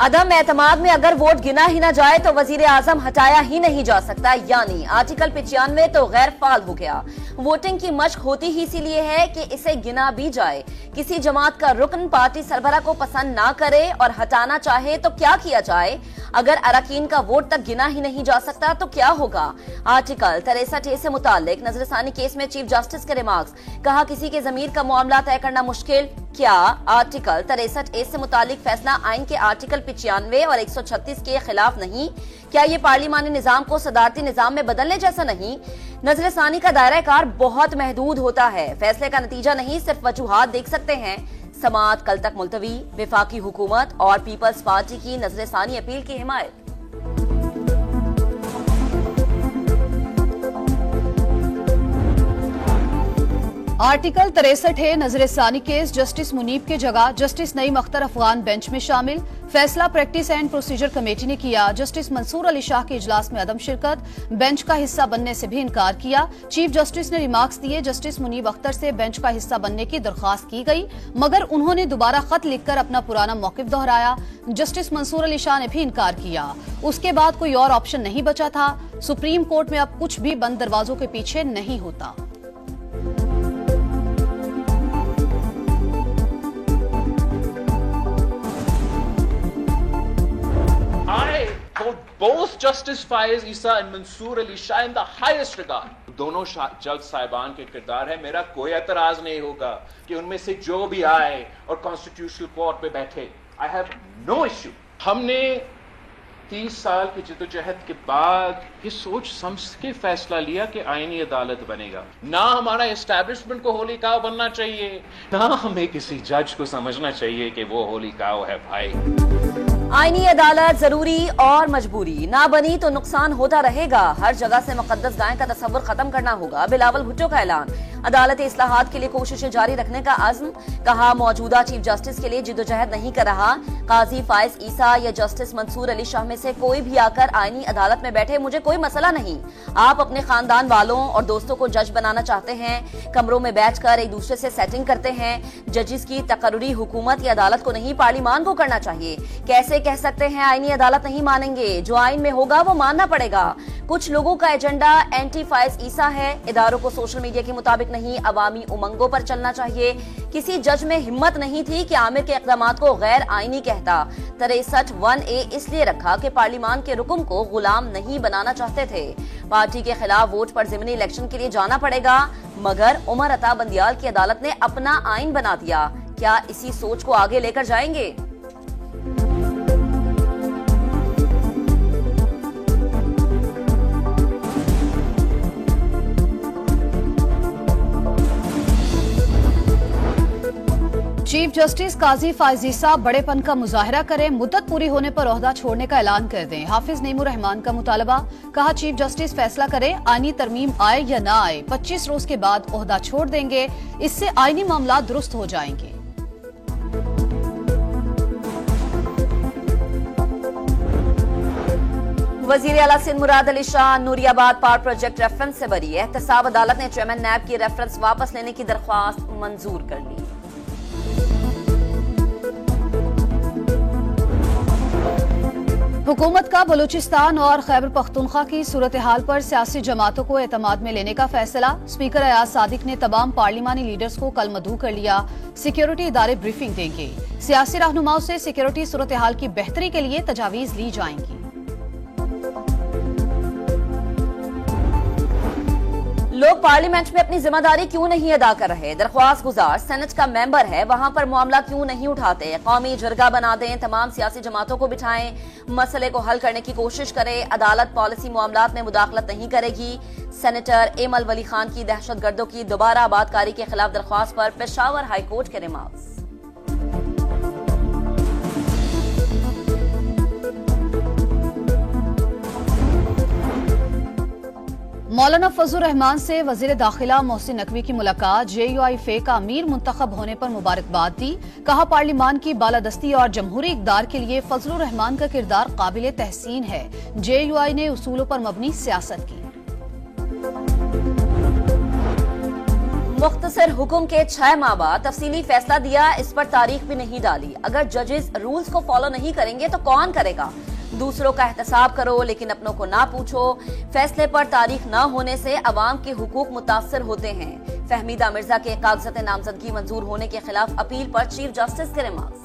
अदम एतमाद में अगर वोट गिना ही ना जाए तो वजीर आजम हटाया ही नहीं जा सकता, यानी आर्टिकल 95 तो गैर फाल हो गया। वोटिंग की मशक होती ही इसीलिए है कि इसे गिना भी जाए। किसी जमात का रुकन पार्टी सरबरा को पसंद ना करे और हटाना चाहे तो क्या किया जाए? अगर अरकान का वोट तक गिना ही नहीं जा सकता तो क्या होगा? आर्टिकल 63A से मुतालिक नजरसानी केस में चीफ जस्टिस के रिमार्क्स, कहा किसी के जमीर का मामला तय करना मुश्किल। क्या आर्टिकल 63A से मुतालिक फैसला आइन के आर्टिकल 95 और 136 के खिलाफ नहीं? क्या ये पार्लिमानी निजाम को सदारती निजाम में बदलने जैसा नहीं? नजरसानी का दायरा कार बहुत महदूद होता है, फैसले का नतीजा नहीं सिर्फ वजूहात देख सकते हैं। समाअत कल तक मुलतवी, विफाकी हुकूमत और पीपल्स पार्टी की नजरसानी अपील की हिमायत। आर्टिकल 63 नजरसानी केस, जस्टिस मुनीब की जगह जस्टिस नईम अख्तर अफगान बेंच में शामिल। फैसला प्रैक्टिस एंड प्रोसीजर कमेटी ने किया। जस्टिस मंसूर अली शाह के इजलास में अदम शिरकत, बेंच का हिस्सा बनने से भी इनकार किया। चीफ जस्टिस ने रिमार्क्स दिए। जस्टिस मुनीब अख्तर से बेंच का हिस्सा बनने की दरख्वास्त की गई, मगर उन्होंने दोबारा खत लिखकर अपना पुराना मौकिफ दोहराया। जस्टिस मंसूर अली शाह ने भी इनकार किया। उसके बाद कोई और ऑप्शन नहीं बचा था। सुप्रीम कोर्ट में अब कुछ भी बंद दरवाजों के पीछे नहीं होता। Both Justice Faiz Issa and Mansoor Ali Shah in the highest regard. दोनों जज साहिबान के किरदार है, मेरा कोई एतराज नहीं होगा कि उनमें से जो भी आए और कॉन्स्टिट्यूशनल कोर्ट पे बैठे। I have no issue. हमने 30 साल की जद्दोजहद के बाद ये सोच समझ के फैसला लिया कि आईनी अदालत बनेगा। ना हमारा एस्टैब्लिशमेंट को होली काव बनना चाहिए, ना हमें किसी जज को समझना चाहिए कि वो होली काव है। भाई, आईनी अदालत जरूरी और मजबूरी, ना बनी तो नुकसान होता रहेगा। हर जगह से मुकद्दस गाय का तस्वुर खत्म करना होगा। बिलावल भुट्टो का ऐलान, अदालती इस्लाहात के लिए कोशिशें जारी रखने का अज़्म। कहा मौजूदा चीफ जस्टिस के लिए जिद्दोजहद नहीं कर रहा। काजी फाइज ईसा या जस्टिस मंसूर अली शाह में से कोई भी आकर आईनी अदालत में बैठे, मुझे कोई मसला नहीं। आप अपने खानदान वालों और दोस्तों को जज बनाना चाहते हैं, कमरों में बैठकर एक दूसरे से सेटिंग करते हैं। जजिस की तकर्रुरी हुकूमत या अदालत को नहीं, पार्लिमान को करना चाहिए। कैसे कह सकते हैं आईनी अदालत नहीं मानेंगे? जो आइन में होगा वो मानना पड़ेगा। कुछ लोगों का एजेंडा एंटी फाइज ईसा है। इदारों को सोशल मीडिया के मुताबिक नहीं, अवामी उमंगों पर चलना चाहिए। किसी जज में हिम्मत नहीं थी कि आमिर के इक़दामात को गैर आईनी कहता। 63(1)A इसलिए रखा कि पार्लिमान के रुकन को गुलाम नहीं बनाना चाहते थे। पार्टी के खिलाफ वोट पर ज़िमनी इलेक्शन के लिए जाना पड़ेगा, मगर उमर अता बंदियाल की अदालत ने अपना आइन बना दिया। क्या इसी सोच को आगे लेकर जाएंगे? चीफ जस्टिस काजी फाइज ईसा बड़ेपन का मुजाहरा करें, मुद्दत पूरी होने पर ओहदा छोड़ने का ऐलान कर दें। हाफिज नईमुर रहमान का मुतालबा, कहा चीफ जस्टिस फैसला करें आईनी तरमीम आए या ना आए, 25 रोज के बाद ओहदा छोड़ देंगे। इससे आईनी मामला दुरुस्त हो जाएंगे। वजीर आला Sindh Murad Ali Shah Nooriabad power project reference से बरी। एहतसाब अदालत ने चेयरमैन नैब की रेफरेंस वापस लेने की दरख्वास्त मंजूर कर ली। हुकूमत का बलूचिस्तान और खैबर पख्तूनख्वा की सूरत हाल पर सियासी जमातों को एतमाद में लेने का फैसला। स्पीकर अयाज सादिक ने तमाम पार्लिमानी लीडर्स को कल मदऊ कर लिया। सिक्योरिटी इदारे ब्रीफिंग देंगे। सियासी रहनुमाओं से सिक्योरिटी सूरत हाल की बेहतरी के लिए तजावीज ली जाएंगी। लोग पार्लियामेंट में अपनी जिम्मेदारी क्यों नहीं अदा कर रहे? दरख्वास्त गुजार सेनेट का मेंबर है, वहां पर मामला क्यों नहीं उठाते? कौमी जरगा बना दें, तमाम सियासी जमातों को बिठाएं, मसले को हल करने की कोशिश करें। अदालत पॉलिसी मामलात में मुदाखलत नहीं करेगी। सेनेटर एमल वली खान की दहशतगर्दों की दोबारा आबादकारी के खिलाफ दरख्वास्त पर पेशावर हाईकोर्ट के रिमार्क्स। मौलाना फजलुर रहमान से वजीर दाखिला मोहसिन नकवी की मुलाकात। JUI फे का अमीर मुंतखब होने पर मुबारकबाद दी। कहा पार्लिमान की बालादस्ती और जमहूरी इक़दार के लिए फजलुर रहमान का किरदार काबिल तहसीन है। JUI ने उसूलों पर मबनी सियासत की। मुख्तसर हुक्म के 6 माह बाद तफसीली फैसला दिया, इस पर तारीख भी नहीं डाली। अगर जजेस रूल्स को फॉलो नहीं करेंगे तो कौन करेगा? दूसरों का एहतसाब करो लेकिन अपनों को ना पूछो। फैसले पर तारीख न होने से अवाम के हुकूक मुतासर होते हैं। फहमीदा मिर्जा के कागजात नामजदगी मंजूर होने के खिलाफ अपील पर चीफ जस्टिस के रिमार्क्स।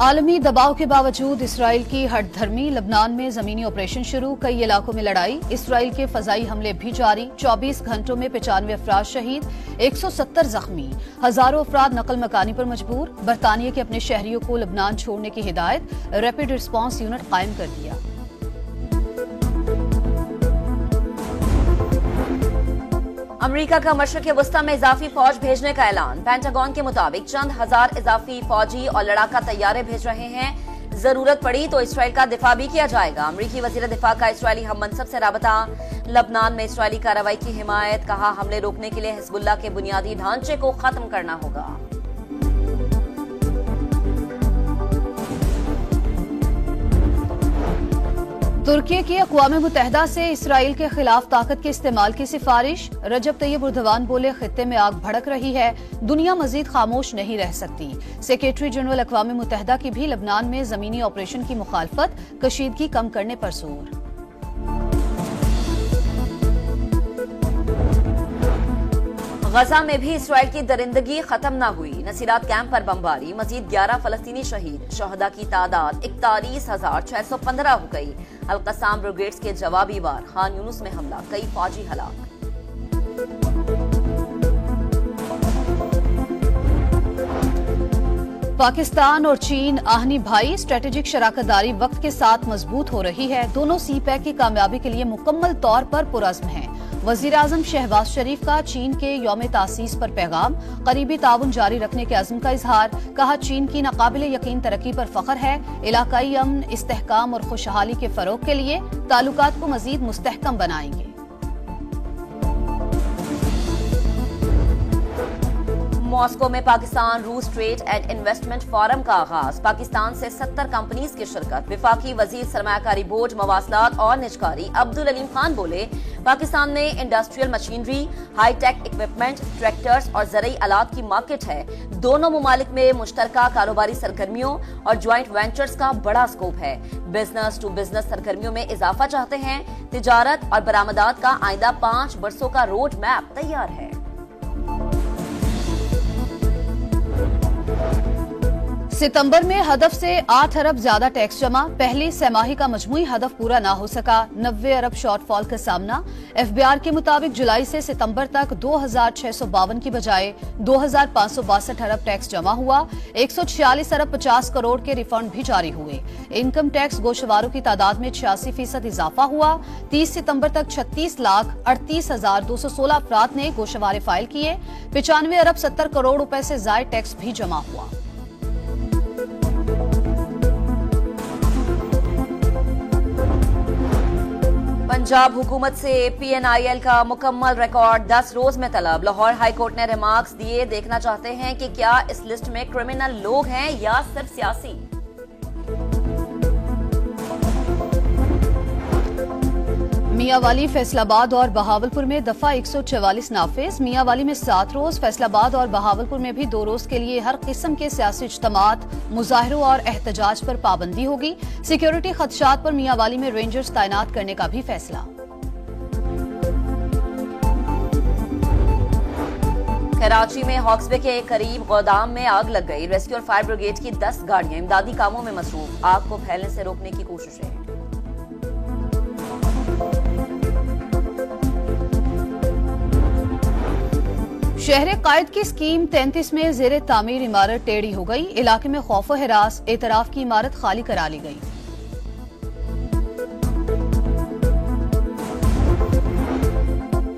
आलमी दबाव के बावजूद इसराइल की हठधर्मी, लबनान में जमीनी ऑपरेशन शुरू, कई इलाकों में लड़ाई, इसराइल के फजाई हमले भी जारी। 24 घंटों में 95 अफराद शहीद, 170 जख्मी, हजारों अफराद नकल मकानी पर मजबूर। बरतानिया के अपने शहरियों को लबनान छोड़ने की हिदायत, रैपिड रिस्पांस यूनिट कायम कर दिया। अमेरिका का मशरक़ वस्ता में इजाफी फौज भेजने का ऐलान। पेंटागन के मुताबिक चंद हजार इजाफी फौजी और लड़ाका तैयारे भेज रहे हैं। जरूरत पड़ी तो इसराइल का दिफा भी किया जाएगा। अमेरिकी वजीर दिफा का इसराइली हम मनसब से राबता। लबनान में इसराइली कार्रवाई की हिमायत, कहा हमले रोकने के लिए हिजबुल्लाह के बुनियादी ढांचे को खत्म करना होगा। तुर्की की अक़वाम मुत्तहिदा से इसराइल के खिलाफ ताकत के इस्तेमाल की सिफारिश। रजब तैयब एर्दोगान बोले, खित्ते में आग भड़क रही है, दुनिया मजीद खामोश नहीं रह सकती। सेक्रेटरी जनरल अक़वाम मुत्तहिदा की भी लबनान में जमीनी ऑपरेशन की मुखालफत, कशीदगी कम करने पर जोर। गजा में भी इसराइल की दरिंदगी खत्म न हुई। नसीरात कैंप पर बमबारी, मजीद 11 फलस्तीनी शहीद, शहदा की तादाद 41,615 हो गई। अल-कस्साम ब्रिगेड्स के जवाबी वार, खान यूनुस में हमला, कई फौजी हलाक। पाकिस्तान और चीन आहनी भाई, स्ट्रेटेजिक शराकतदारी वक्त के साथ मजबूत हो रही है। दोनों सी पैक की कामयाबी के लिए मुकम्मल तौर पर पुरज़्म हैं। वजीर आजम शहबाज शरीफ का चीन के यौम तासीस पर पैगाम, करीबी ताउन जारी रखने के अज़्म का इजहार, कहा चीन की नाकाबिले यकीन तरक्की पर फख्र है। इलाकाई अमन, इस्तेहकाम और खुशहाली के फरोग के लिए ताल्लुकात को मजीद मुस्तहकम बनाएंगे। मॉस्को में पाकिस्तान रूस ट्रेड एंड इन्वेस्टमेंट फोरम का आगाज, पाकिस्तान से 70 कंपनीज की शिरकत। विफाकी वजीर सरमायाकारी बोर्ड, मवासलात और निजकारी अब्दुल अलीम खान बोले, पाकिस्तान में industrial machinery, hi-tech equipment, tractors और ज़रई आलात की मार्केट है। दोनों मुमालिक में मुश्तरका कारोबारी सरगर्मियों और ज्वाइंट वेंचर्स का बड़ा स्कोप है। बिजनेस टू बिजनेस सरगर्मियों में इजाफा चाहते हैं। तिजारत और बरामदात का आइंदा 5 बरसों का रोड मैप तैयार है। सितंबर में हदफ से 8 अरब ज्यादा टैक्स जमा, पहली सैमाही का मजमुई हदफ पूरा ना हो सका, 90 अरब शॉर्टफॉल का सामना। एफबीआर के मुताबिक जुलाई से सितंबर तक 2,652 की बजाय 2,562 अरब टैक्स जमा हुआ। 146 अरब 50 करोड़ के रिफंड भी जारी हुए। इनकम टैक्स गोशवारों की तादाद में 86% इजाफा हुआ। 30 सितंबर तक 36,38,216 अफराद ने गोशवारे फाइल किए। 95 अरब 70 करोड़ रुपए से जायद टैक्स भी जमा हुआ। पंजाब हुकूमत से PNIL का मुकम्मल रिकॉर्ड 10 रोज में तलब। लाहौर हाईकोर्ट ने रिमार्क्स दिए, देखना चाहते हैं कि क्या इस लिस्ट में क्रिमिनल लोग हैं या सिर्फ सियासी। मियांवाली, फैसलाबाद और बहावलपुर में दफा 144 नाफिज। मियांवाली में 7 रोज, फैसलाबाद और बहावलपुर में भी 2 रोज के लिए हर किस्म के सियासी इज्तमात, मुजाहिरों और एहतजाज पर पाबंदी होगी। सिक्योरिटी खदशात पर मियांवाली में रेंजर्स तैनात करने का भी फैसला। कराची में हॉक्सबे के करीब गोदाम में आग लग गई। रेस्क्यू और फायर ब्रिगेड की 10 गाड़ियां इमदादी कामों में मसरूफ। आग को फैलने से रोकने की कोशिशें। शहर कायद की स्कीम 33 में जेर तामीर इमारत टेढ़ी हो गई। इलाके में खौफ व हिरास, एतराफ की इमारत खाली करा ली गई।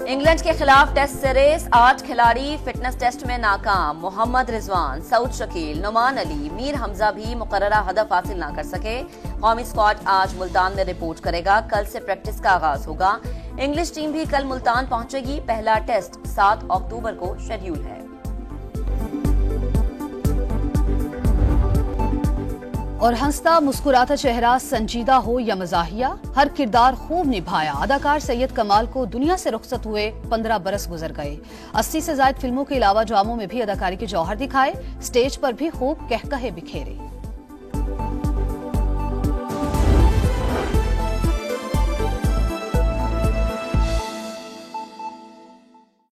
इंग्लैंड के खिलाफ टेस्ट सीरीज, 8 खिलाड़ी फिटनेस टेस्ट में नाकाम। मोहम्मद रिजवान, सऊद शकील, नुमान अली, मीर हमजा भी मुकर्ररा हदफ हासिल न कर सके। कौमी स्क्वाड आज मुल्तान में रिपोर्ट करेगा। कल से प्रैक्टिस का आगाज होगा। इंग्लिश टीम भी कल मुल्तान पहुंचेगी। पहला टेस्ट 7 अक्टूबर को शेड्यूल है। और हंसता मुस्कुराता चेहरा संजीदा हो या मजाहिया, हर किरदार खूब निभाया। अदाकार सैयद कमाल को दुनिया से रुखसत हुए 15 बरस गुजर गए। 80 से ज्यादा फिल्मों के अलावा ड्रामों में भी अदाकारी के जौहर दिखाए, स्टेज पर भी खूब कहकहे बिखेरे।